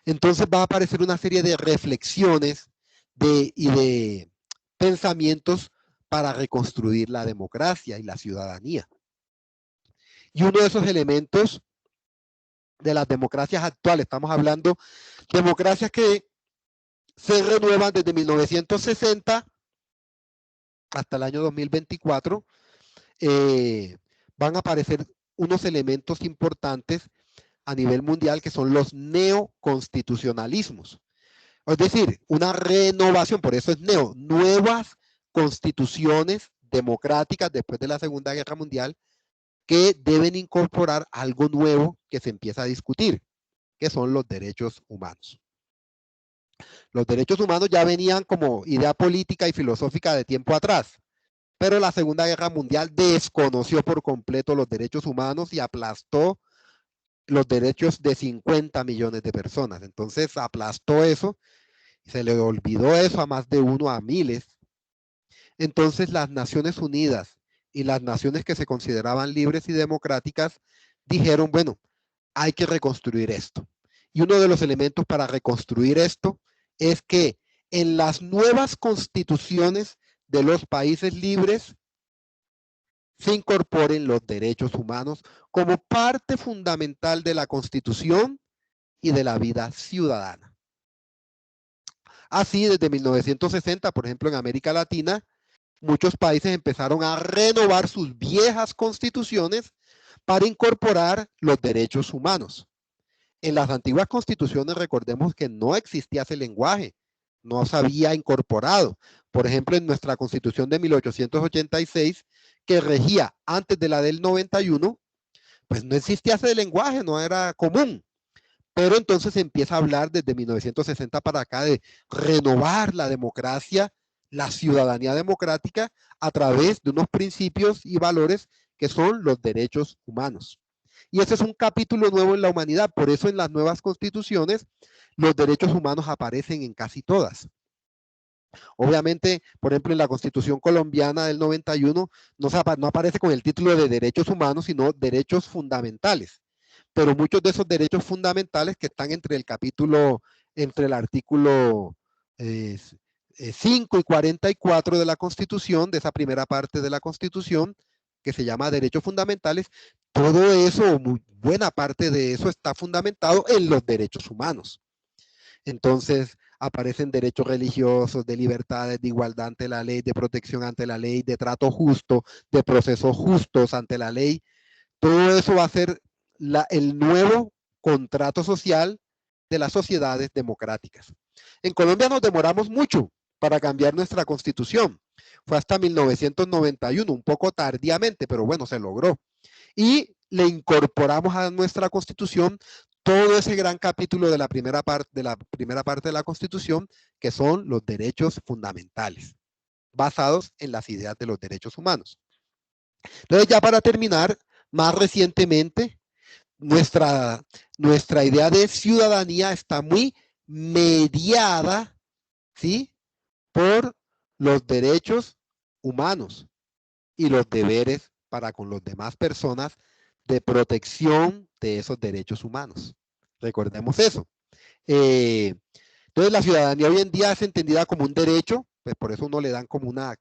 Entonces va a aparecer una serie de reflexiones y de pensamientos para reconstruir la democracia y la ciudadanía. Y uno de esos elementos de las democracias actuales, estamos hablando de democracias que se renuevan desde 1960 hasta el año 2024, van a aparecer unos elementos importantes a nivel mundial que son los neoconstitucionalismos. Es decir, una renovación, por eso es nuevas constituciones democráticas después de la Segunda Guerra Mundial que deben incorporar algo nuevo que se empieza a discutir, que son los derechos humanos. Los derechos humanos ya venían como idea política y filosófica de tiempo atrás, pero la Segunda Guerra Mundial desconoció por completo los derechos humanos y aplastó los derechos de 50 millones de personas. Entonces aplastó eso, se le olvidó eso a más de uno, a miles. Entonces las Naciones Unidas y las naciones que se consideraban libres y democráticas dijeron, bueno, hay que reconstruir esto. Y uno de los elementos para reconstruir esto es que en las nuevas constituciones de los países libres se incorporen los derechos humanos como parte fundamental de la Constitución y de la vida ciudadana. Así, desde 1960, por ejemplo, en América Latina, muchos países empezaron a renovar sus viejas constituciones para incorporar los derechos humanos. En las antiguas constituciones, recordemos que no existía ese lenguaje, no se había incorporado. Por ejemplo, en nuestra constitución de 1886, que regía antes de la del 91, pues no existía ese lenguaje, no era común. Pero entonces se empieza a hablar desde 1960 para acá de renovar la democracia, la ciudadanía democrática a través de unos principios y valores que son los derechos humanos. Y ese es un capítulo nuevo en la humanidad, por eso en las nuevas constituciones los derechos humanos aparecen en casi todas. Obviamente, por ejemplo, en la Constitución colombiana del 91 no aparece con el título de derechos humanos, sino derechos fundamentales. Pero muchos de esos derechos fundamentales que están entre el artículo 5 y 44 de la Constitución, de esa primera parte de la Constitución, que se llama derechos fundamentales, todo eso, muy buena parte de eso está fundamentado en los derechos humanos. Entonces aparecen derechos religiosos, de libertades, de igualdad ante la ley, de protección ante la ley, de trato justo, de procesos justos ante la ley. Todo eso va a ser el nuevo contrato social de las sociedades democráticas. En Colombia nos demoramos mucho para cambiar nuestra constitución. Fue hasta 1991, un poco tardíamente, pero bueno, se logró. Y le incorporamos a nuestra constitución todo ese gran capítulo de la primera parte de la Constitución, que son los derechos fundamentales, basados en las ideas de los derechos humanos. Entonces, ya para terminar, más recientemente, nuestra idea de ciudadanía está muy mediada, ¿sí?, por los derechos humanos y los deberes para con las demás personas de protección de esos derechos humanos. Recordemos eso. Entonces la ciudadanía hoy en día es entendida como un derecho, pues por eso uno le dan como una